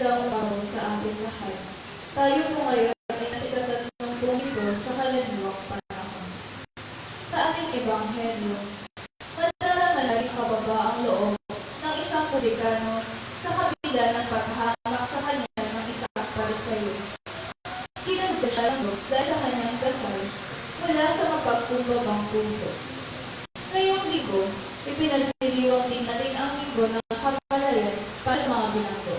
Magandang umaga sa ating lahat. Tayo po ngayon ay nasa ika-30 linggo sa kaluluwang panahon. Sa ating ebanghelyo, nadarama na kababa ang loob ng isang publikano sa kabila ng paghahamak sa kanya ng isang Pariseo. Kinagda siya ng Diyos dahil sa kanyang dasal mula sa mapagkumbabang puso. Ngayong linggo, ipinagdiriwang din natin ang linggo ng kapalayan para sa mga binanggo.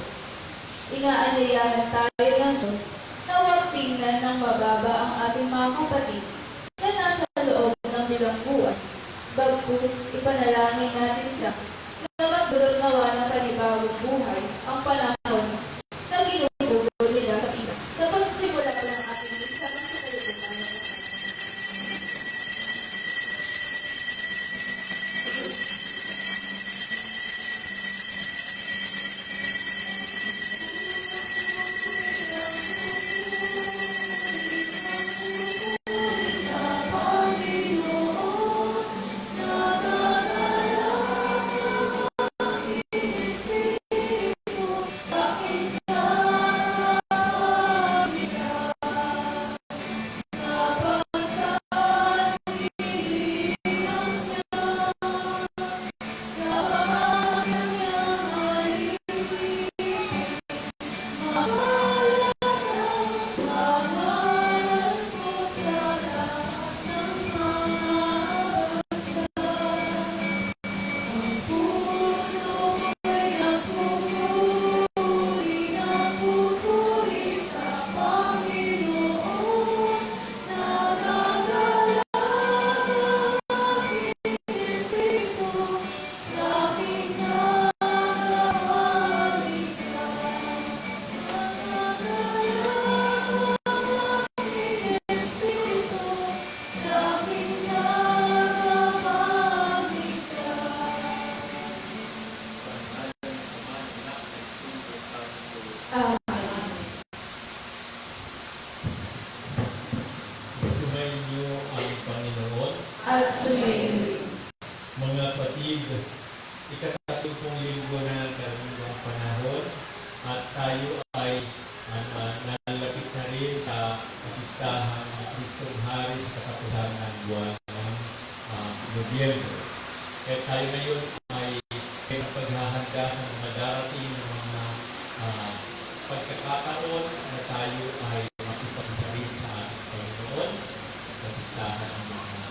Inaanyayahan tayo ng Diyos na huwag tingnan ng mababa ang ating mga kapatid na nasa loob ng bilangguan. Bagkus, ipanalangin natin sila na magdulot nawa ng panibagong buhay ang panahon na ginugugol nila sa iba. Sa pagsisimula po ng ating lisanan sa kalibutan. At sumayin. Mga kapatid, ika-30 linggo na karaniwang panahon at tayo ay nalapit na rin sa kapistahan ng Kristong Hari sa katapusan ng buwan ng Nobyembre. Kaya tayo ngayon ay paghahanda sa mga darating ng mga pagkakataon na tayo ay makipagsabi sa ating Panginoon sa kapistahan ng mga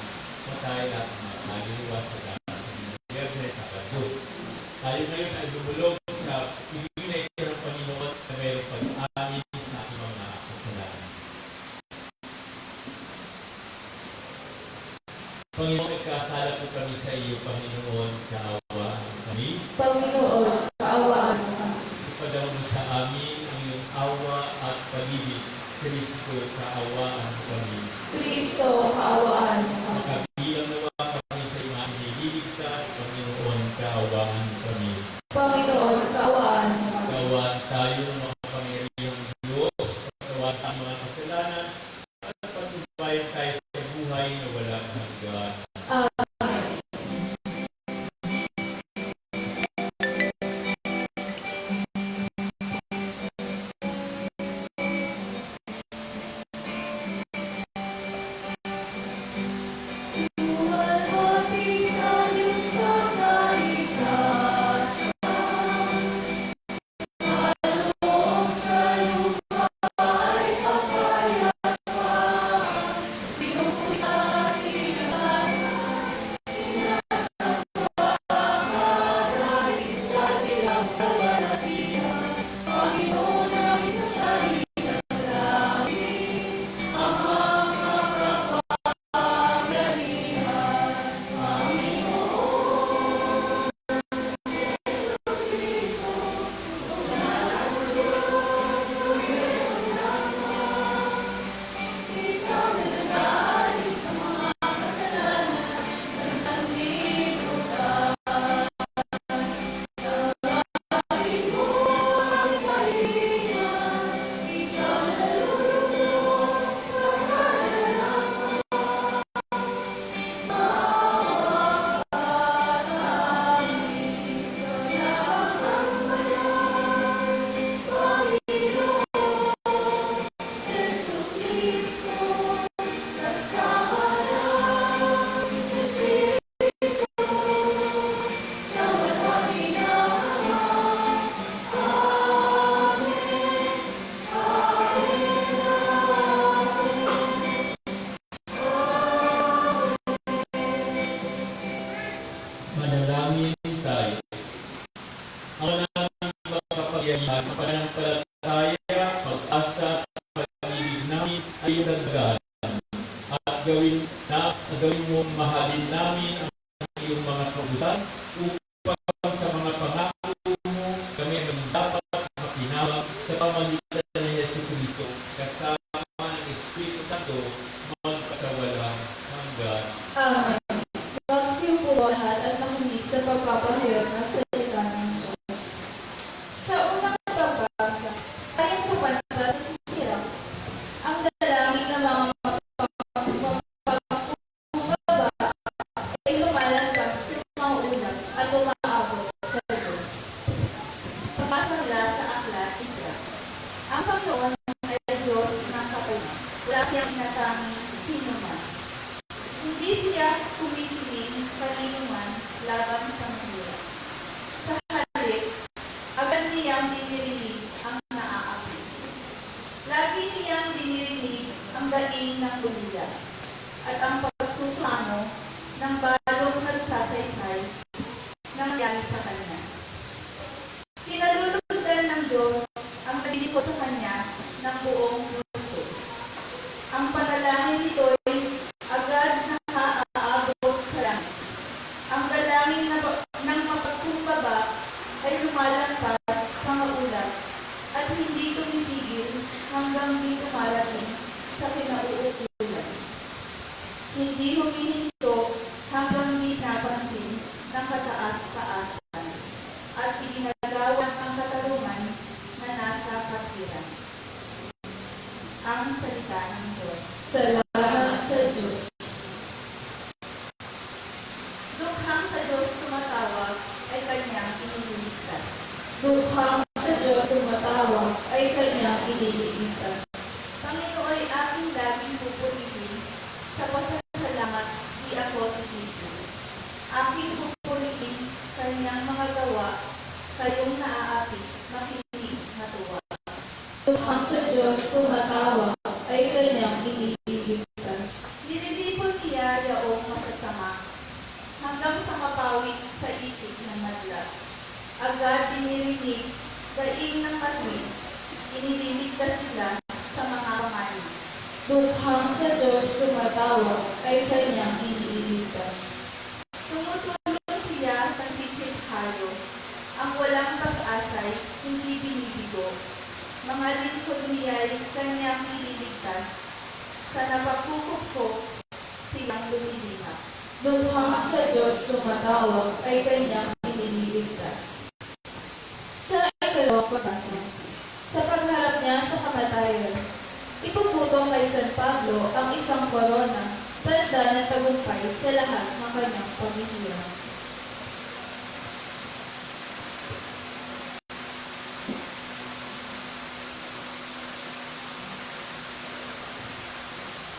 patay at mga kaluluwa sa darating ng Nobyembre sa Sabado. Tayo ngayon ay lumulog sa pinigilay ng Panginoon na mayroong pag-amin sa ating mga kasalanan. Panginoon, ikasala po kami sa iyo, Panginoon, kaawaan kami. Panginoon, kaawaan kami. Ipadaw mo sa amin ang iyong awa at pag-ibig. Kristo, kaawaan kami. Kristo, kaawaan kami. Makabilang nawa kami sa iyong iniligtas, Panginoon, kaawaan kami. Panginoon, kaawaan kami. Kaawaan tayo ng mga pangyarihang Diyos, kaawaan sa mga kasalanan, at patubayan tayo sa buhay na walang hanggan. Amen. Hallelujah. kapangyarihan, ang pananampalataya, pag-asa, pag-ibig namin ay iyong dagdagan. At gawin mong mahalin namin ang iyong mga kautusan upang sa mga pangako mo kami ang dapat makinawang sa pamamagitan ni Jesucristo kasama ng Espiritu Santo magpasawalang hanggan. Amen. Magsiyo po lahat at makinig sa pagpapahayag ng salita ng Diyos. Sa unang pagbasa, ayon sa pantas sa Sirach, ang dalangin ng mga mapagkumbaba ay lumalagpas sa mga ulat at umaabot sa Diyos. Pabasa mula sa aklat, Isra. Ang Panginoon ay Diyos ng kapatid. Wala siyang inatanging sino man. Hindi siya kumikiling kaninuman laban sa mahirap. Sa halip, agad niyang dinirinig ang naaapi. Lagi niyang dinirinig ang daing ng ulila at ang pagsusano ng balong nagsasaysay nangyari sa kanya. Pinalulugdan ng Diyos ang pagdili ko sa Kanya ng buong puso. Ang panalangin nito'y agad nakaaabot sa langit. Ang dalangin ng mapagkumbaba ay lumalampas sa mga ulat at hindi tumipigil hanggang di dumarating sa kinauukulan. Hindi humihinto hanggang di napansin ng kataas-taasan at iginagawa ang katarungan na nasa katwiran. Ang salita ng Diyos. Salamat sa Diyos. Dukhang sa Diyos tumatawag ay Kanyang iniligtas. Dukhang sa Diyos umatawag ay Kanyang ililigtas. Panginoon ay aking laging pupurihin, sa pasasalamat di ako titigil. Aking pupurihin Kanyang mga gawa, kayong naaapi, makinig, matuwa. Dukhang sa Diyos tumatawag ay Kanyang ililigtas. Nililipon niya yaong masasama, hanggang sa mapawid sa isip ng madla. Agad dinirinig, daing ng matwid, inililigtas sila sa mga pamani. Dukhang sa Diyos tumatawag ay Kanyang ililigtas. Tumutulong siya sa sisiphayo, ang walang pag-asay, hindi binibigo. Mga lingkod niya'y Kanyang ililigtas, sa napapukupok silang lumilihap. Dukhang sa Diyos tumatawag ay Kanyang ililigtas. Sa ikalawang pagbasa, sa pagharap niya sa kamatayan, ipuputong kay San Pablo ang isang korona, tanda ng tagumpay sa lahat ng kanyang paghihirap.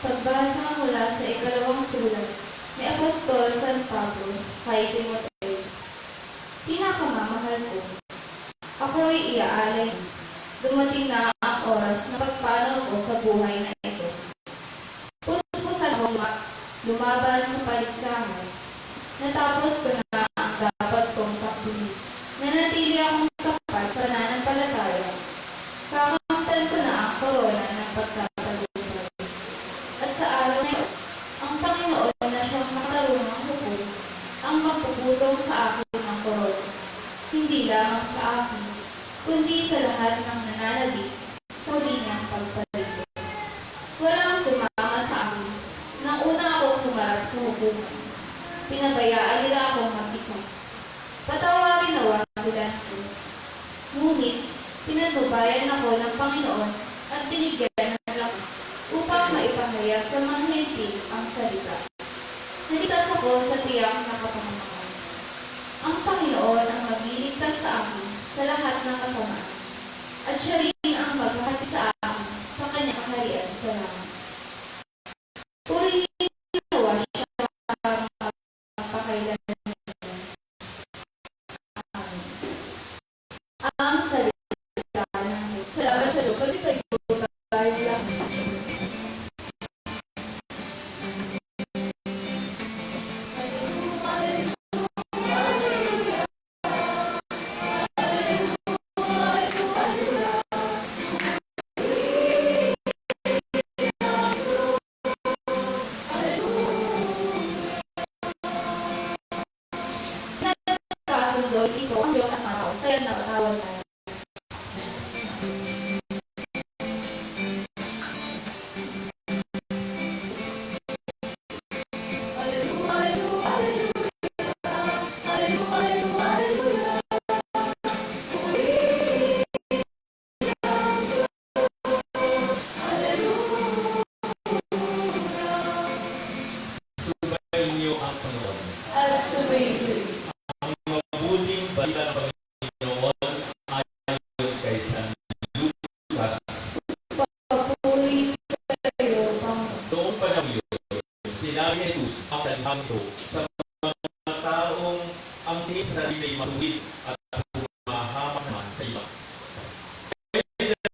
Pagbasa mula sa ikalawang sulat ni Apostol San Pablo kay Timoteo. Pinakamamahal ko, ako'y iaalay. Dumating na ang oras na pagpanaw ko sa buhay na ito. Puspusan akong lumaban sa paligsahan. Natapos ko na ang dapat kong takbuhin. Nanatili akong tapat sa nananampalataya. Kakamtan ko na ang korona ng pagtatagumpay. At sa araw na ito, ang Panginoon na siyang makatarungang hukom ang magpuputong sa akin ng korona. Hindi lamang sa akin, kundi sa lahat ng nananabik sa huli niyang pagpaligid. Walang sumama sa akin nang una akong humarap sa hukuman. Pinabayaan nila akong mag-isa. Patawarin nawa sila ng Diyos. Ngunit, pinatnubayan ako ng Panginoon at binigyan ng lakas upang maipahayag sa mga hentil ang salita. Naligtas ako sa tiyak na kapahamakan. Ang Panginoon ang magliligtas sa akin sa lahat ng kasamaan, at siya rin ang maghahati sa akin sa kanyang kaharian sa langit. Purihin nawa siya magpakailanman. Amen. Ang salita ng Diyos. Salamat sa Diyos. Magsitayo po tayo lahat. Hallelujah. tayo. Alleluia, alleluia, alleluia, alleluia, alleluia. Subayin niyo ang Panginoon. At sumayin ko. Ang mabuting balita ng Panginoon ayon kay San Lucas. Papuri sa iyo, Panginoon. Noong panahon yun, sinabi ni Jesus ang talhanto sa mga taong ang tingin sa sarili ay matuwid at humahamak naman sa iba. May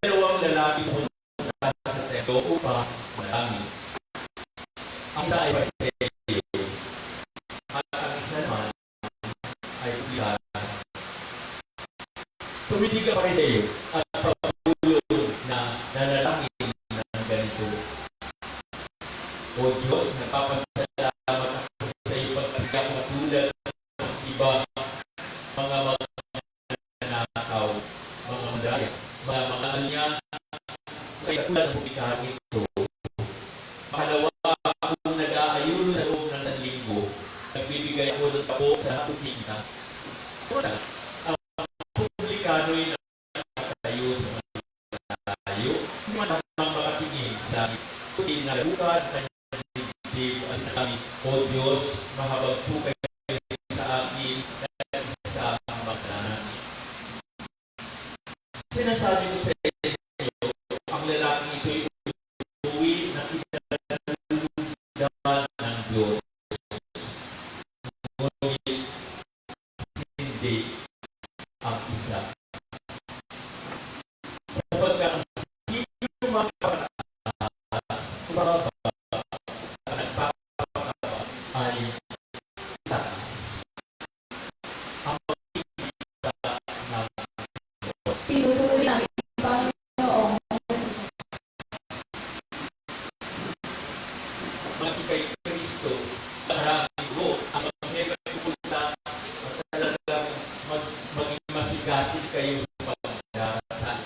dalawang lalaki pumunta sa templo upang manalangin. Ang isa ay Pariseo at ang isa naman ay publikano. Tumitig ang Pariseo at pagpulong na nanalangin ng ganito. O Diyos, nagpapasalamat ako sa iyo pagkat ako katulad ng iba, mga magnanakaw, mga madaya, mga alya, kaya katulad ng publikano ito. Makalawa, akong nag-aayuno sa loob ng linggo, nagbibigay ako ng tapo sa nakukita. So, ang publikano ay nakatayo sa malayo, hindi man namang makatingin sa kundi na lugar at dibdib at sinasabi, O Diyos, mahabag po kayo sa akin at isa ang makasalanan. Sinasabi ko sa inyo, ang lalaking ito'y uwi na kinalulugan ng Diyos. Ngunit hindi ang isa. Sapagkat ang sino makapataas, kumababa, at nagpapakaba ay taas. Ang pagkikita ng Pinupuri namin, Panginoong Jesus. mga kay Kristo, maraming ko ang mga pagkukulsa at talagang maging masigasin kayo sa pagdarasal.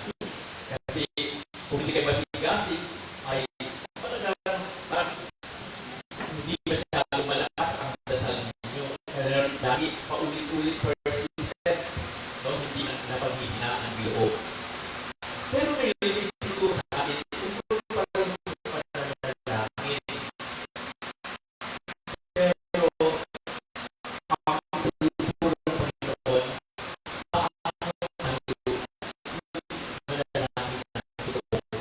Kasi kung hindi kayo masigasin, ay talagang hindi masyadong malakas ang dasal ninyo. Kaya lagi paulit-ulit persistent, no? Hindi napaghihina ang loob. Pero ngayon, ito sa atin, tungkol pa rin sa pananalangin. Pero ang pagpupulong ng Panginoon, manalangin na totoo.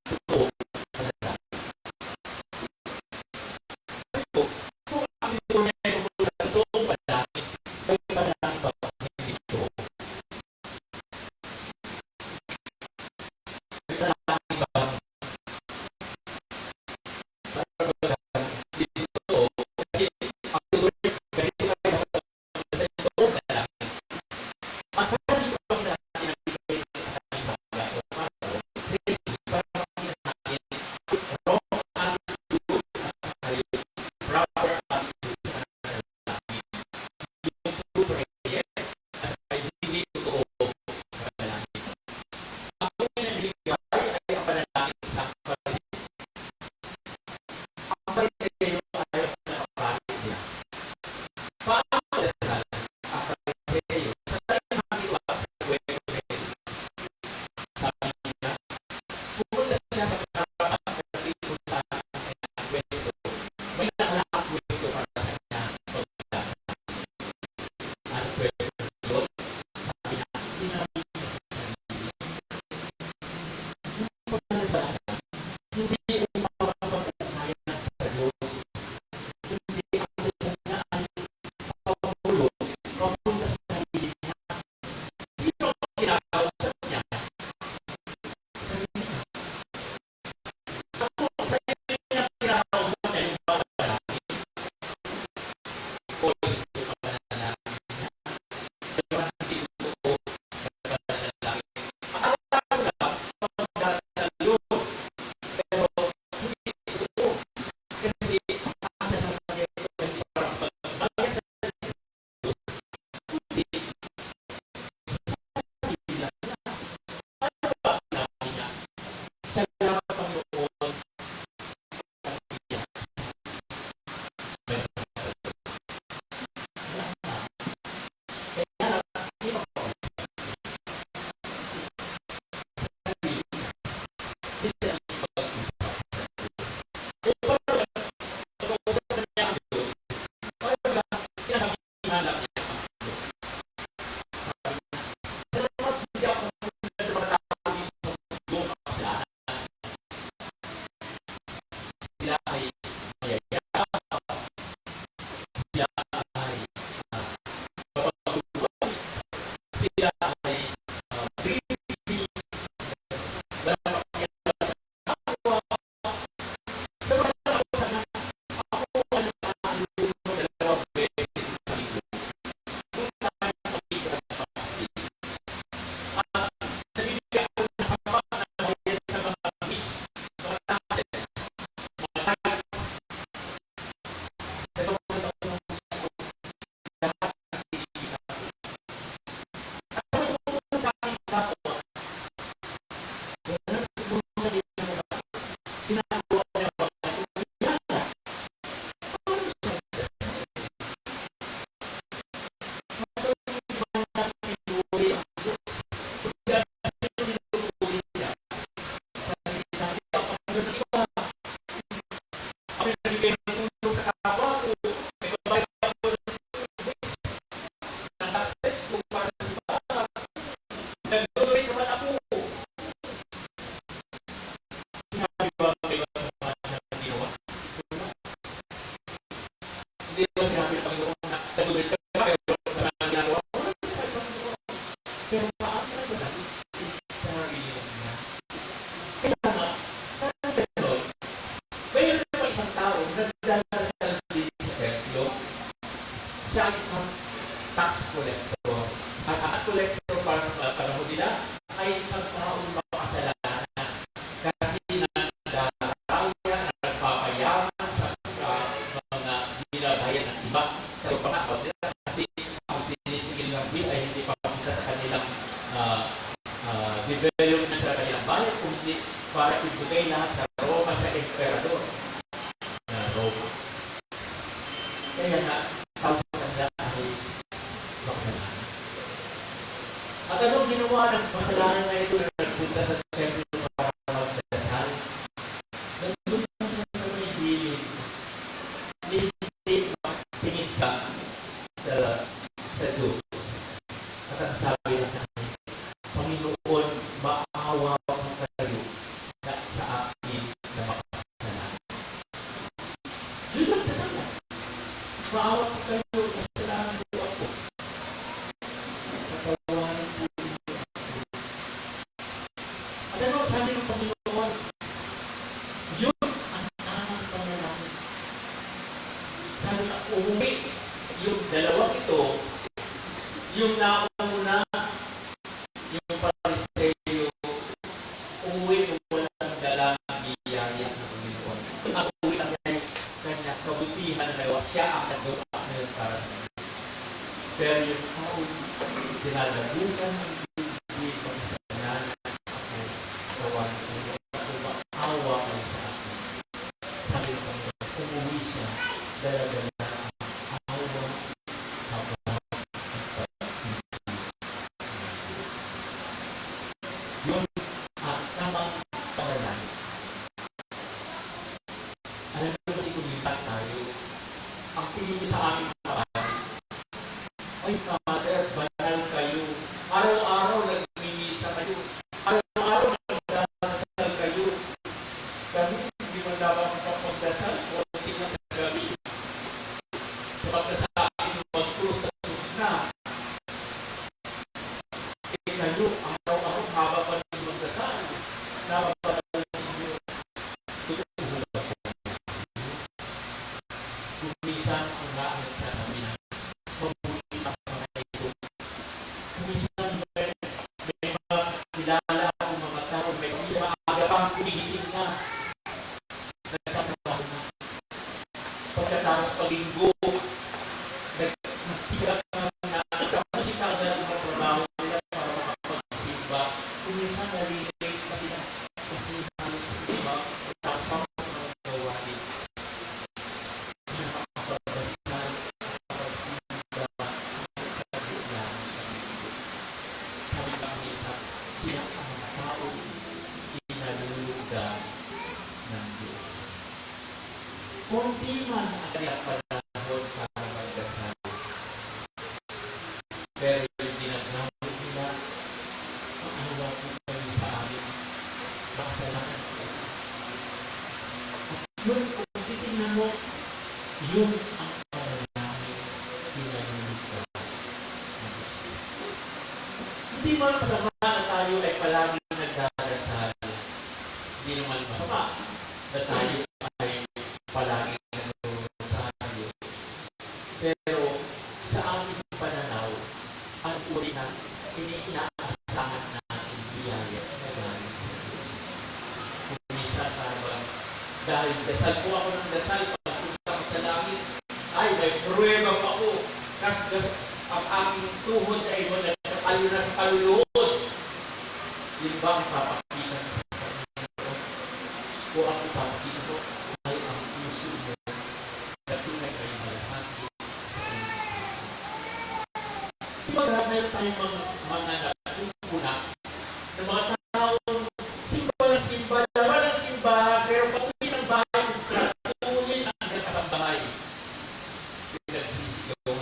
Totoo, manalangin. Pero kung ang ito niya ay tungkol sa totoong panalangin, ay panalangin ba hindi totoo? May panalangin ba hindi totoo? Kasi ang tuloy, ganito tayo sa totoong panalangin. Ang panalangin ba natin ang bigay sa ating mga o araw, si Jesus para sa akin natin, wrong attitude at tayo, proper attitude sa panalangin. Yung true prayer at saka hindi totoo na panalangin. Ang tunay na bigay ay ang panalangin sa Pariseo. Ang Pariseo ayaw na kapalit niya. Paano dasal ang Pariseo? Sa tayo nakakita sa kwento ni Jesus. Sabi niya, pumunta siya sa harapan kasi kung saan ang pwesto. May nakalakang pwesto para sa kanya pagdasal. Ang pwesto yun, sabi niya, sinabi niya sa sarili. Yung pagdasal niya, hindi upang makapag-ugnayan sa Diyos. Hindi ang dasal niya ay pagpapulong, papunta sa sarili niya. Sino ang kinakausap niya? Sarili niya. Ako, sarili niya ang kinakausap niya, yung mga panalangin. O gusto ang panalangin niya. Pero hindi totoo ang panalangin. Akala ko lang, pagdasal yun. Pero hindi totoo. Kasi ang sasabihin niya ito ay parang pagbayad sa Diyos. Hindi Pero paano siya nagsasabi sa sarili niya? Kaya nga, sa ganun, mayroon naman isang tao nagdadasal din sa templo. Siya ay isang tax collector. Ang tax collector para sa mga panahon nila ay isang taong makasalanan. Kasi nagdaraya, nagpapayaman sa mga binabayan ng iba. Pero panahon nila kasi ang sinisigil ng bis ay hindi papunta sa kanilang development sa kanilang bayan, kundi para ibigay lahat sa Roma, sa emperador na Roma. Kaya nga, tao sa kanila ay makasalanan. At anong ginawa ng kasalanan na ito na nagpunta sa templo para magdasal? Nandun lang siya sa may gilid. Hindi tingin sa Diyos. At ang sabi ng namin, Panginoon, maawa ko kayo na sa akin na makasalanan. Yun lang dasal na. Maawa ko kayo na kasalanan ko ako. Patawarin po ninyo ako. At ano ang sabi ng Panginoon? Yun ang tamang panalangin. Sabi na umuwi yung dalawang ito, yung nauna, yung Pariseo, umuwi kung walang dalang biyaya ng Panginoon. Ang uwi ang kanya kabutihan na gawa, siya ang nagawa ngayon para sa kanya. Pero yung taong dinadagutan ng hindi pagkasalanan ako, gawa ng Panginoon, ako maawa kayo sa akin. Sabi ng Panginoon, umuwi siya, dala-dala ang awa, habang yun ang tamang pangalan. Alam mo kasi kung minsan tayo, ang tingin nyo sa aming kapatid, ay Father, banal kayo. Araw-araw nagmimisa kayo. Araw-araw nagdadasal kayo. Kami, hindi mo dapat magpagdasal o tingnan sa gabi. Sa pagdasakin, mag-krus na krus na. Eh kayo, araw-araw haba pa rin magdasal. Napapadal ninyo. Tutulungan ko. Kung minsan ang nga ang nagsasabi na, mabuti ang mga ito. Kung minsan may mga kilala akong mga tao, may maaga pang kumigising na. Nagtatrabaho na. Pagkatapos pag-linggo, nagtiyak na kapasita ka na ang trabaho nila para makapagsimba. Kung minsan nalilate pa sila kasi halos iba, tapos sa mga gawain. Nakakapagdasal, nakakapagsimba, sa gitna ng pag-linggo. Sabi ba ang isa, sila ang taong inalulugan ng Diyos. Kunti man ang kanilang panahon para magdasal. Pero yung ginagawa nila, maawa po kayo sa amin. Makasalanan ko. At yun, kung titignan mo, yun ang panalangin pinalulugan ng Diyos. Hindi man masama na tayo ay palaging nagdadasal. Hindi naman masama na tayo ay palaging nagdadasal. Pero sa aming pananaw, ang uri na inaasahan natin biyaya na galing sa Diyos. Kung minsan parang dahil dasal po ako ng dasal, pagpunta ko sa langit, ay may pruweba pa ako. Kasi ang aking tuhod ay nagkakalo na sa kaluluhod. Yun ba ang papakita ko sa Panginoon? O ang ipapakita ko ay ang puso mo na tunay ay malasakit sa inyo. Diba meron tayong mga natutuna na mga taong simba ng simba, laman ng simbahan, pero patuloy ng bahay, patuloy ang kasambahay. Yung nagsisigaw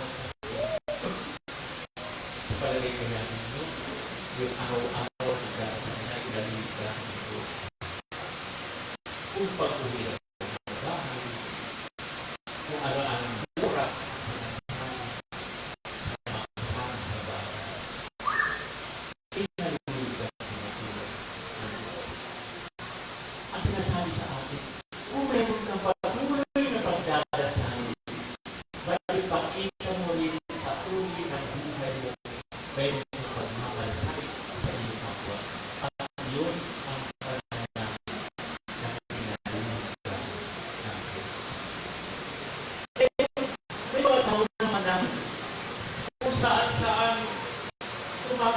sa palagay ko natin yung araw-araw na sa mga ilalita ng Diyos. Kung pag-uwi ng bahay, kung ano-ano ang mura sa nasahan, sa mga kasama sa bahay.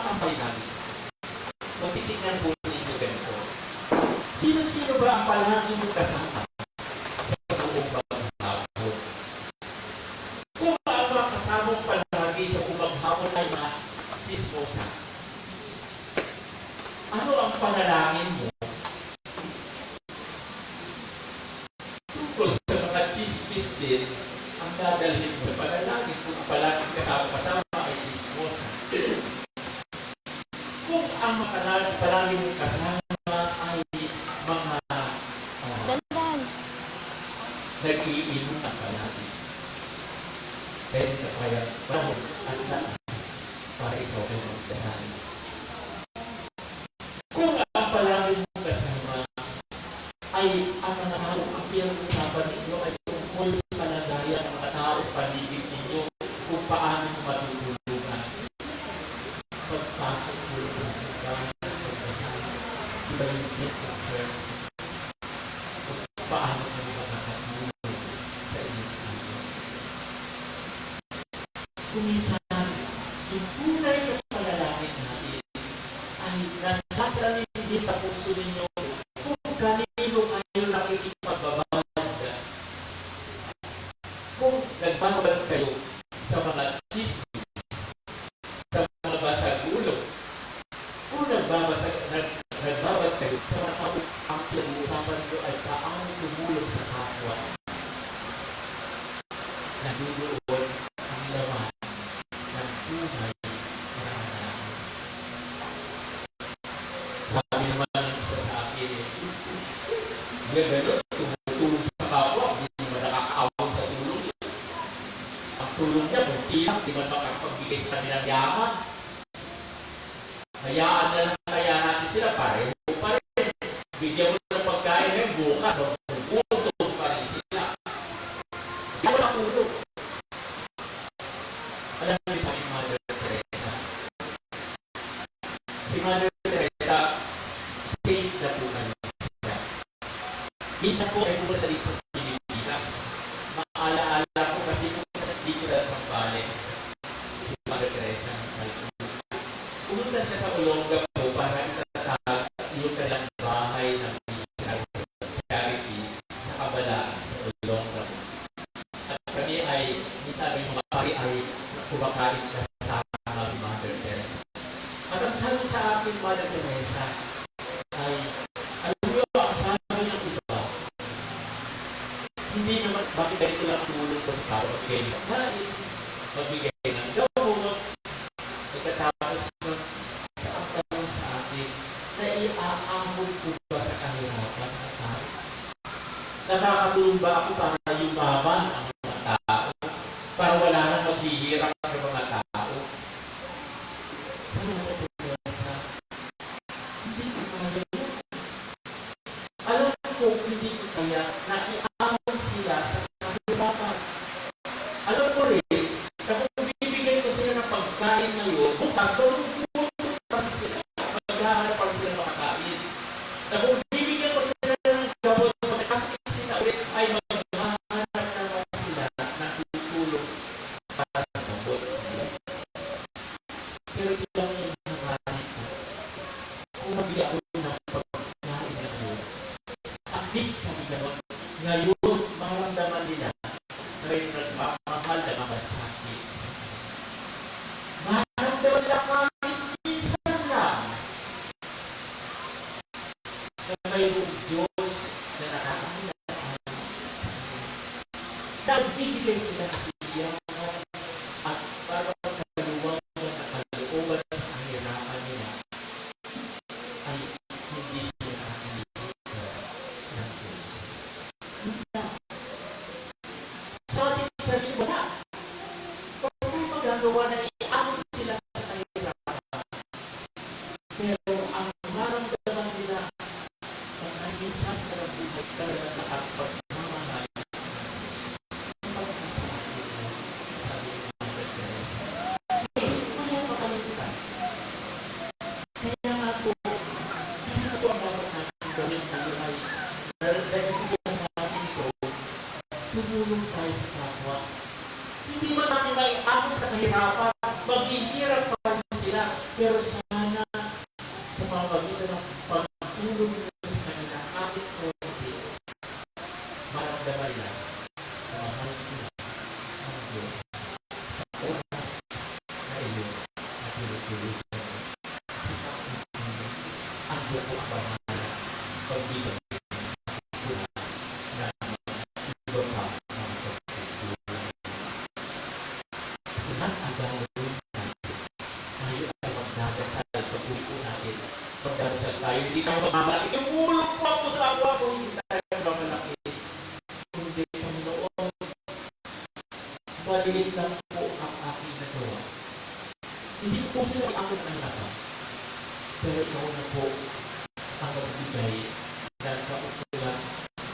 tambay namin. Kung titignan po ninyo ganito, sino-sino ba ang palagi mong kasama sa buong baghapon? Kung ang mga kasamang palagi sa buong baghapon ay mga chismosa, ano ang panalangin mo tungkol sa mga chismis din ang dadalhin mo sa panalangin kung palaging kasama ay chismosa? Kung ang palagi mong kasama ay mga nag-iinom na palagi, kaya panahon at lakas para ikaw ay magkasama. Kung ang palagi mong kasama ay ang mga tao, ang pinag-usapan ninyo ay tungkol sa kalagayan ng mga tao sa paligid ninyo kung paano matutulungan. Pagpasok mo sa simbahan, pagkasama, iba yung deep concerns kung paano mo makakatulong sa inyong tao. Kumisan, yung tunay ng panalangin natin ay nasasanin din sa puso ninyo kung kanino kayo nakikipagbabad. Kung nagbabad kayo sa mga chismis, sa mga basagulog, kung nagbabad kayo sa mga tao, ang pinag-uusapan ko ay paano tumulong sa kapwa. Nadudoon ang laman ng tunay na panalangin. Sabi naman ng isa sa akin, gano'n, tumutulong sa kapwa, hindi naman nakakaawang sa tulong. Ang tulong niya, kung tiyak, di man makapagbigay sa kanilang yaman. Hayaan na lang kaya natin sila, pareho pa rin. Bigyan mo ng pagkain ngayon, bukas, bubutong pa rin sila. Hindi mo nakulong. Alam niyo sa aking Mother Teresa. Si Mother Teresa, saint na po kami siya. Minsan po ay pumunta sa dito sa Pilipinas. Maalaala ko kasi pumunta dito sa Zambales. Si Mother Teresa. Pumunta siya sa Olonga po para itatag yung kanilang bahay ng missionary charity sa Kabalaan sa Olonga po. At kami ay, minsan ay mga pari ay kumakain kasama si Mother Teresa. At ang sabi sa akin, Mother Teresa, ay, alam mo, ang sabi ng iba, hindi naman, bakit ganito lang tulong ko sa tao, magbigay ng kain, magbigay ng gamot, pagkatapos nun, sa ang tanong sa akin, na iaahon ko ba sa kahirapan ng tao? Nakakatulong ba ako para yumaman ang mga tao? Para wala nang maghihirap ng mga tao? Sa mga Teresa, hindi ko kaya yun. Alam ko, hindi ko kaya na iaahon sila sa kahirapan. Alam ko rin, na kung bibigyan ko sila ng pagkain ngayon, bukas, tulong pa rin sila. Maghahanap pa rin sila ng makakain. Na kung bibigyan ko sila ng gamot, magkakasakit sila ulit, ay maghahanap naman sila ng tutulong para sa gamot. Pero ito lang yung nangalit ko. Kung magbigay ako ng pagkain ngayon, at least sabi naman, ngayon, maramdaman nila na may nagmamahal na mamasakit. Maramdaman nila kahit minsan lang na mayroong Diyos na nakakahalaan. Nagbibigay sila ng siyahan at para magkaluwang na kalooban sa kahirapan nila ay hindi sila nakakalimutan ng Diyos. Sa ating sarili, wala. Kung tayo magagawa na iaahon sila sa kahirapan. Pero ang maramdaman nila na kahit minsan sa buhay talaga nakapagmamahal sa pagkasakit mo, sabi ni Mother Teresa. Mahal makalimutan. Kaya nga po ang dapat natin gawin tayo ay nabibigyan natin ito, tumulong tayo sa kapwa. Hindi man natin maiahon sa kahirapan, maghihirap pa rin sila, pero pamamagitan ng pagtulong nyo sa kanila kahit konti, maramdaman nila na mahal sila ng Diyos sa oras na iyon na pinutulugan mo. Sa kapitulong, ang Diyos po ang bahala pag-ibig ko na iba pa ang pagtulong. At ang gagawin natin, tayo ay magdadasal pag-uwi po natin. Pagdadasal tayo, hindi tayo magmamalaki. Yung ulong po ako sa awa ko, hindi tayo magmamalaki. Kundi, Panginoon, maliit lang po ang aking nagawa. Hindi ko po sila iangkat sa kanila ka. Pero ikaw na po ang magbigay ng kaukulang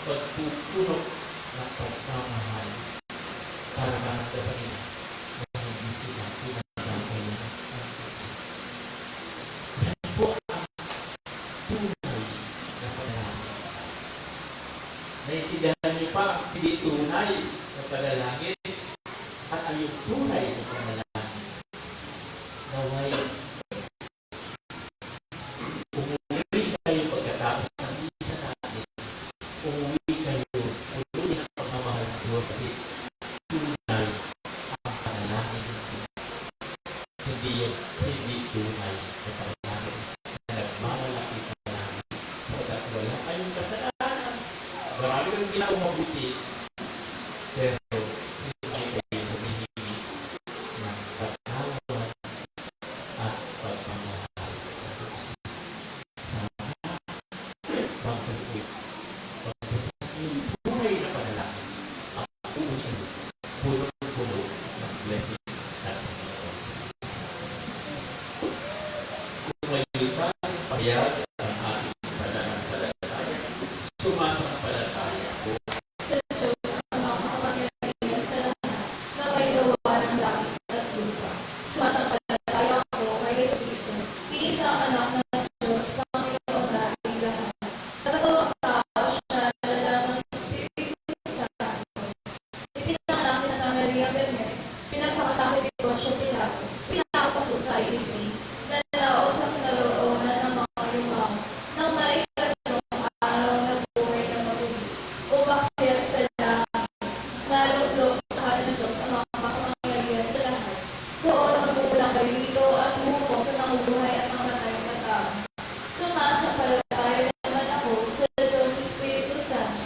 pagpupunok ng pagmamahal para maramdaman nila na hindi sila pinagagawa ng Diyos. Yan po ang tunay na panalangin. Naintindihan niyo pa ang hindi tunay na panalangin at ang yung tunay na panalangin. Naway, umuwi kayo pagkatapos ng isa natin. Umuwi kayo, umuwi ng pagmamahal ng Diyos kasi tunay ang panalangin. Hindi tunay na panalangin na nagmamalaki panalangin. Sapagkat wala kayong kasalanan. Marami kang ginawang mabuti. Pero hindi kayo humihingi ng pagkawan at pagmamahal ng Diyos. Sana magpapit, magpasakil, tunay na panalangin ang unin, puno-puno ng blessing at Panginoon. Kung may lutang payag ang ating pananampalataya, sumasampalataya ako Sa Diyos, sa mga kapangyarihan sa lahat, na may gawa ng langit at lupa. Sumasampalataya ako kay Jesucristo, iisa ang anak ng Diyos, Panginoon nating lahat. Nagkatawang tao siya na lang ng Espiritu Santo. Ipinanganak ni Santa Maria Berner, pinagpakasakit ni Poncio Pilato, pinako sa pusa ay ibig, nanao sa kinaroonan ng mga yumaw, nang maikatlong araw na buhay na mabuli, umakyat sa langit, naluklok sa kanan ng Diyos ang mga makapangyarihan sa lahat. Doon ang magbubulang karilito at humukong sa nangubuhay at mamatay na tao. Sumasampalataya naman ako sa Diyos Espiritu Santo,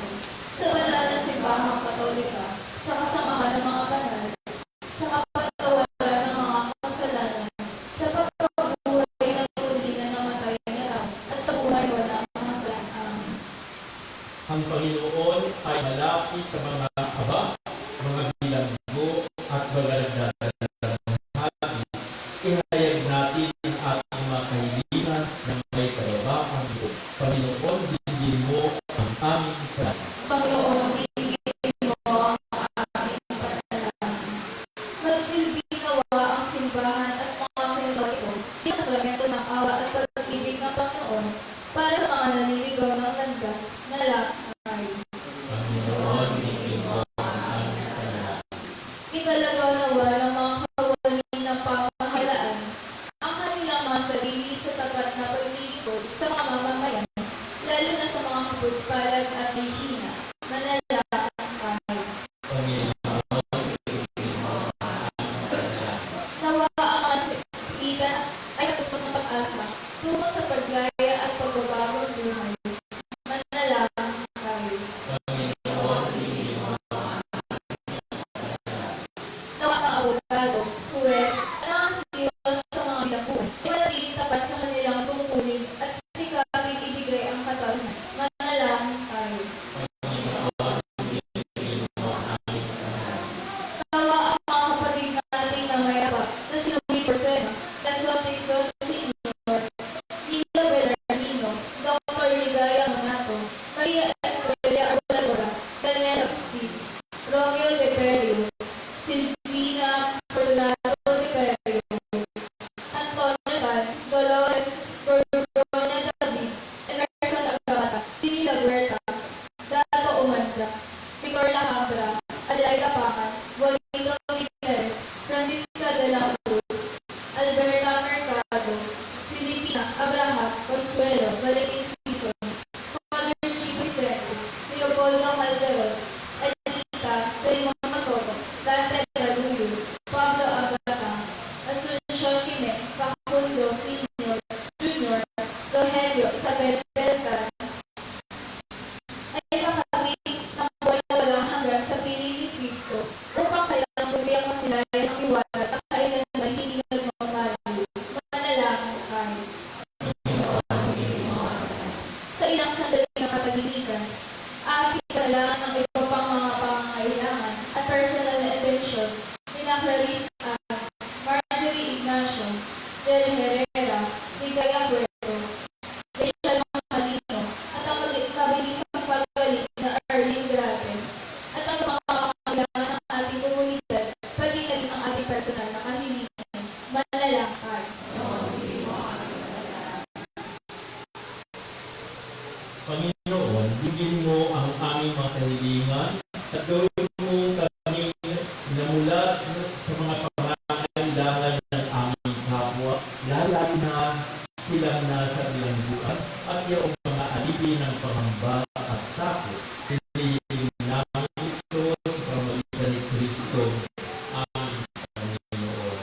sa banal na simbahang Katolika, sa kasamahan ng mga banal, sa kapatawaran ng mga kasalanan, sa pagkabuhay ng muli na namatay na tao, at sa buhay walang hanggan. Amen. Ang Panginoon ay malapit sa mga aba, mga bilanggo at mga nagdadalanghabi. Ihayag natin ang ating mga kahilingan ng may karapatang Diyos. Panginoon, dinggin mo ang aming panalangin. Panginoon, dinggin mo ang aming panalangin. Magsilbi nawa ang simbahan at mga kinagawa ito sa sakramento ng awa at pag-ibig ng Panginoon para sa mga naniligaw ng landas na lakay. Panginoon, dinggin mo ang aming panalangin. Ikalagaw nawa ng mga kawali ng pamahalaan ang kanilang mga sarili sa tapat na paglilingkod sa mga mamamayan, lalo na sa mga kapuspalad at may hina, manalangin. Panginoon, dinggin mo ang aming panalangin. Nawa ang mga nasipitan ay kapuspas ng pag-asa tungo sa paglaya at pagbabagong buhay. Manalangin tayo. Panginoon, dinggin mo ang Nawa ang mga abogado, huwes, at mga siwas sa mga bilanggo ay manatiling tapat sa kanilang tungkulin at sikaping ibigay ang katawan. Manalangin tayo. Panginoon, dinggin mo ang aming panalangin. Nawa ang mga kapatid natin na mayabak na si Louis Porceno, Gaston Tizon Sr., Nilo Bellarmino, Dr. Consuelo, Valentin Sison, Father Chico Vicente, Leopoldo Calderon, Edita, Raymond Matoto, Dante Galuyo, Pablo Abata, Asuncion Quime, Facundo Senior, Junior, Rogelio Isabel Beltran, ay makabit ng buhay na walang hanggan sa piling ni Cristo upang kailang muli ang kasilayan ng iwala at kailanman hindi nagmamahal. Manalangin tayo. Sa ilang sandali ng katahimikan, ating panalangin ang iba pang mga pangangailangan at personal na attention ni Clarice Ann, Marjorie Ignacio, Jel Herrera, Ligaya Puerto, Rachel Mangalino, at ang mabilisang pagaling na Arlene Graben, at ang mga pangangailangan ng ating komunidad, pati na rin ang ating personal na kahilikan. Manalangin tayo. Panginoon, bigyan mo ang aming mga kahilingan at gawin mo kami na mula sa mga pangangailangan ng aming kapwa, lalo na silang nasa bilangguan at yung mga alipin ng pangamba at takot. Piniliin namin ito sa pamagitan ni Kristo, aming Panginoon.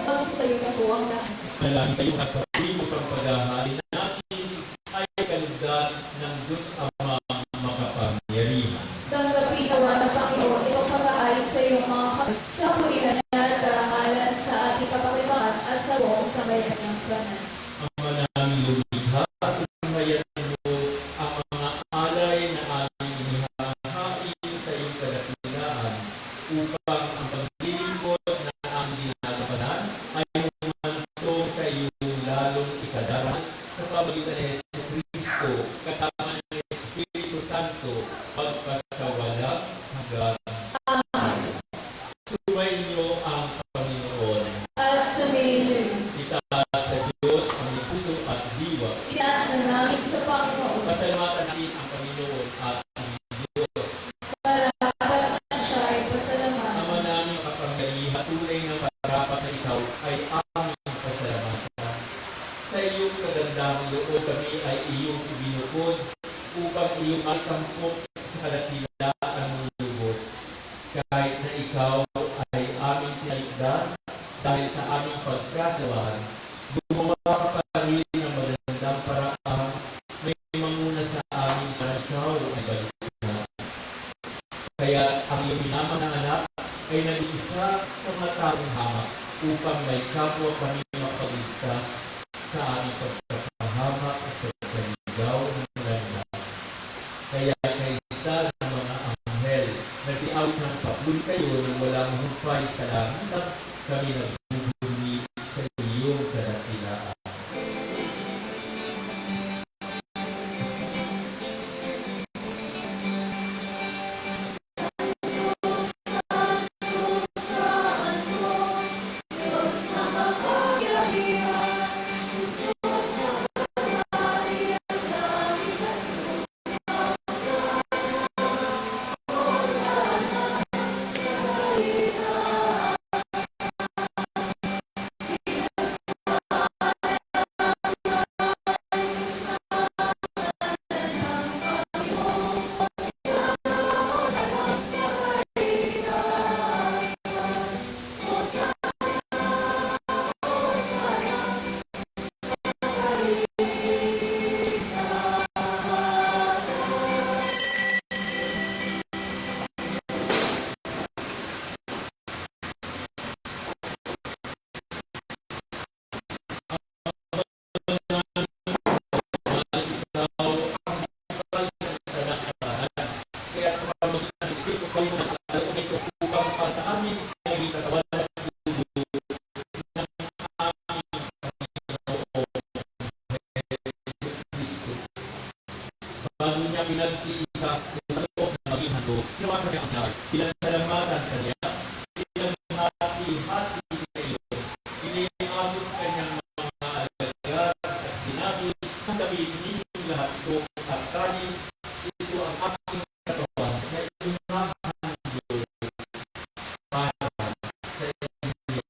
Magsasayo na po ang lahat. Manalangin tayo at sa piling upang paghahari natin ay kalugdan ng Diyos Ama makapangyarihan. Tanggapin nawa ng Panginoon itong pag-aayos sa iyong mga kapit sa pulihan niya at karangalan sa ating kapakipakan at sa buong sambayan ng planan. Ama naming lumikha at umayan mo ang mga alay na aming inihahain sa iyong kadakilaan upang ang paglilingkod na aming ginagampanan ay humantong sa iyong lalong ikadaran sa pamagitan ni Yesu Cristo kasama ng Espiritu Santo pagpasawalang hanggan. Amen. Sumainyo ang Panginoon. At sumayin Itaas sa Diyos ang puso at diwa. itaas na namin sa Panginoon. Pasalamatan natin ang Panginoon at ang Diyos. Parapat na siya ay pasalamatan. Ama namin kapangyarihan, tunay na parapat na ikaw ay aming pasalamatan. iyang loob kami ay iyong ibinukod upang iyong matampok sa kadakilaan ng lubos. Kahit na ikaw ay aming tinalikdan dahil sa aming pagkasawahan, gumawa ka pa rin ng magandang paraan, may manguna sa amin para ikaw ay baliktaran. Kaya ang iyong minamang anak ay nag-iisa sa mga taong hamak upang may kapwa kami mapagligtas sa aming pagkapahamak at pagkaligaw ng landas. Kaya kaisa ng mga anghel, nagsiawit ng papuri sa iyo nang walang humpay sa langit, kami nagbubuli sa iyong kadakilaan. Kaya sa pamagitan ng Espiritu kayo nagkaloob nito upang para sa amin ay itatawanan at dugo ng aming Panginoong Kristo. Bago niya pinag-iisa sa loob na maging handog, ginawa niya ang lahat. Pinasalamatan kanya, pinaghati-hati kayo, iniabot sa kanyang mga alagad at sinabi, tanggapin ninyong lahat ito at tayo, ito ang aking katawan na inunahandog para sa inyo.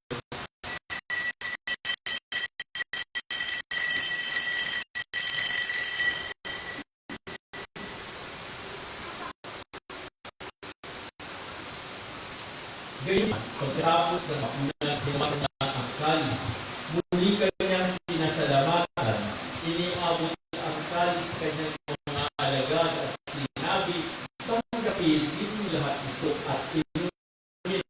Gayon, pagkatapos ng maunang hinawakan ang kalis, muli kanyang pinasalamatan, iniabot ang kalis sa kanyang mga alagad at sinabi, tanggapin ninyo lahat ito at inumin.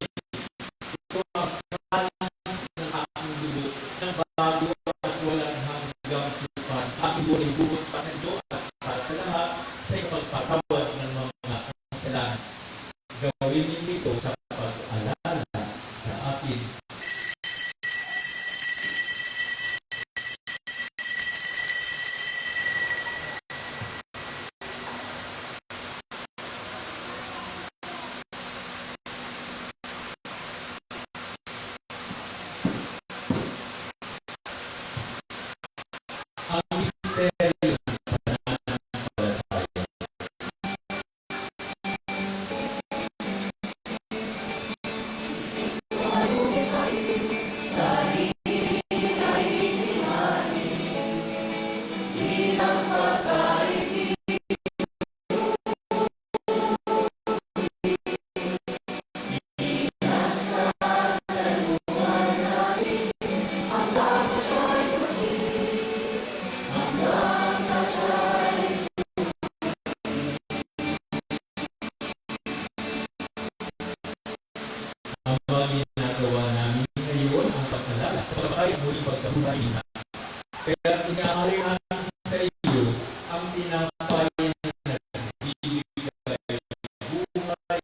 Ito ang kalis ng aking dugo ng bago at walang hanggang tupan. Aking buhay buhos pa sa inyo at para sa lahat sa ipagpatawad ng mga kasalanan. Gawin ninyo ito sa pag-alala sa akin. Ang misteryo ng pananampalataya. Ang mga ginagawa namin ngayon ang pagkalala sa pagkakaya muling pagkabuhay na. Kaya inaari namin sa iyo ang tinapay na nagbibigay buhay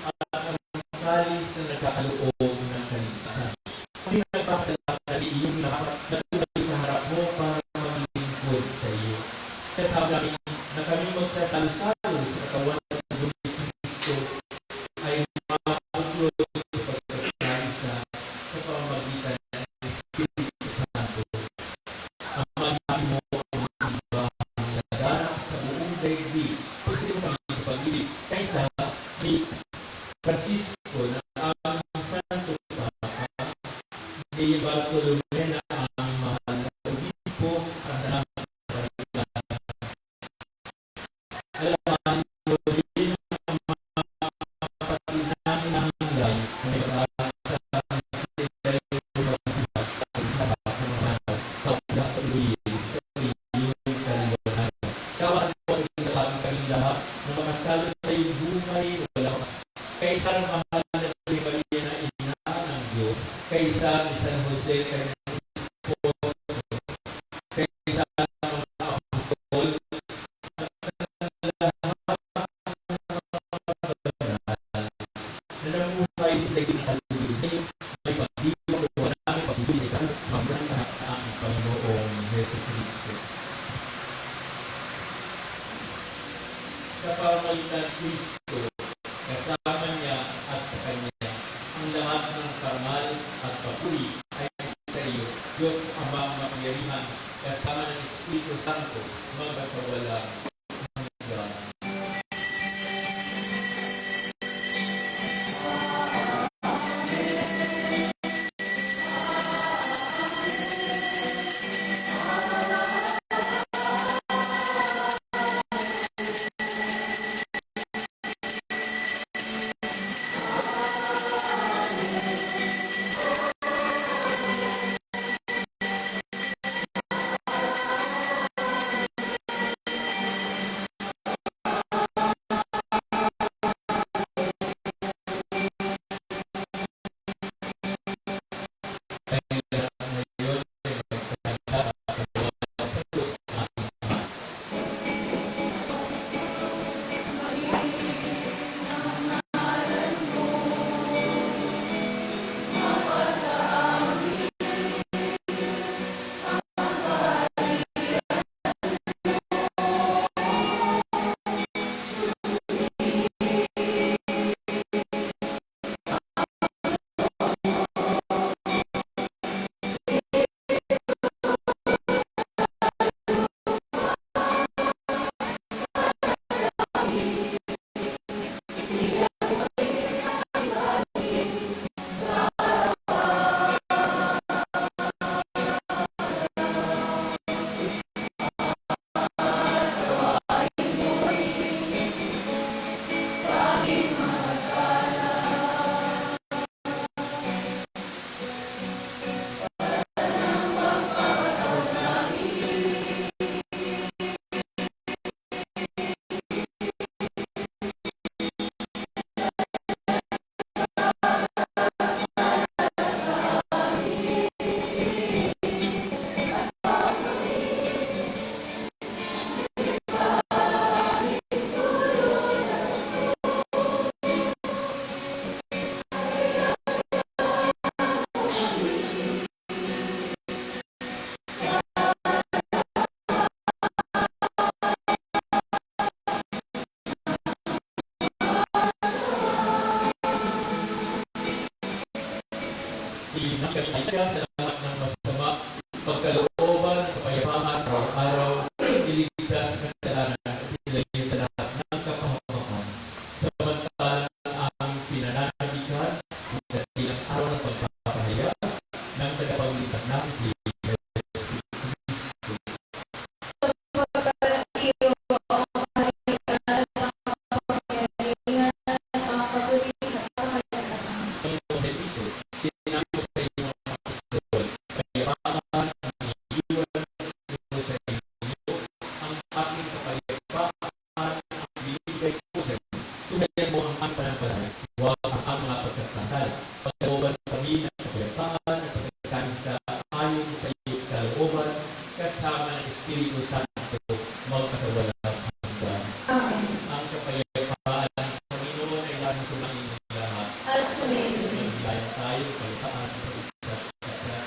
at ang kalis na nagkakaloob ng kaligtasan. Kami nagpapasalamat na iyong natulad sa harap mo para maglingkod sa iyo. Kaya sabi namin na kami magsasalo-salo sa katawan ng dugo ni Kristo ay mapaglo sa pagkakaisa sa pamamagitan ng Espiritu Santo. Ang magiging mo ang simbahang laganap sa buong daigdig, kasi kami sa pag-ibig kaysa ni Francisco na aming Santo Papa, ni Bartolome na aming mahal na Obispo, ang Panginoong Yesu Kristo. Sa pamamagitan ng Kristo, kasama niya at sa Kanya, ang lahat ng karangal at papuri ay sa iyo, Diyos Amang makapangyarihan, kasama ng Espiritu Santo, magkasawalang hanggan. Ingat ka sa lahat ng masama, pagkalooban, kapayapaan, araw-araw, iligtas kasalanan at ilayo sa lahat ng kapahamakan. Samantalang ang pinananabikan, dakilang araw ng pagpapahaya ng tagapagligtas namin si Yesu Kristo. Sapagkat iyo ang kaharian at ang kapangyarihan at ang kapurihan at kapayapaan. Panginoong Jesu Kristo, sinabi ko sa inyo mga apostol, kapayapaan ang iniiwan ko sa inyo, ang aking kapayapaan ang binibigay ko sa inyo. Tunayan mo ang pananampalataya, huwag ang mga pagkakantal. Pagkalooban kami ng kapayapaan at pagkakaisa ayon sa iyong kalooban, kasama ng Espiritu Santo, magkasawalang hanggan. Amen. Ang kapayapaan ng Panginoon ay lagi sumayin ng lahat. At sumayin. Magbilayan tayo, pagkaan sa isa't isa.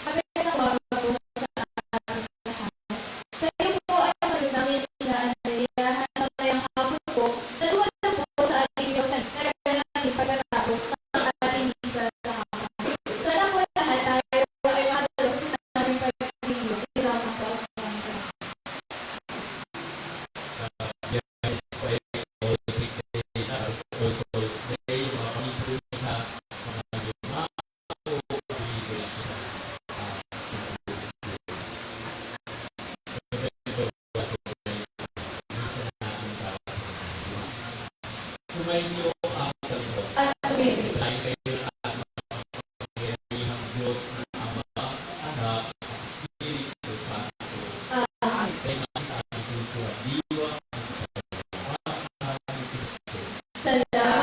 Magandang umaga po sa ating lahat. Kayo po ay muli namin inaanyayahan na ngayong hapon po na dumating po sa ating Diyosan na gaganapin pagkatapos ng ating misa sa hapon. Sana po lahat tayo ay makadalo sa sinaming pagdiriwang. Tinawag po ang mga salamat. Sumainyo ang kalito. At sabihin, Dahil kayo at makapangyarihang Diyos ng Ama, Anak, at Espiritu Santo. Kaya nga sa ating puso at diwa, ang kapatid ni Kristo. salamat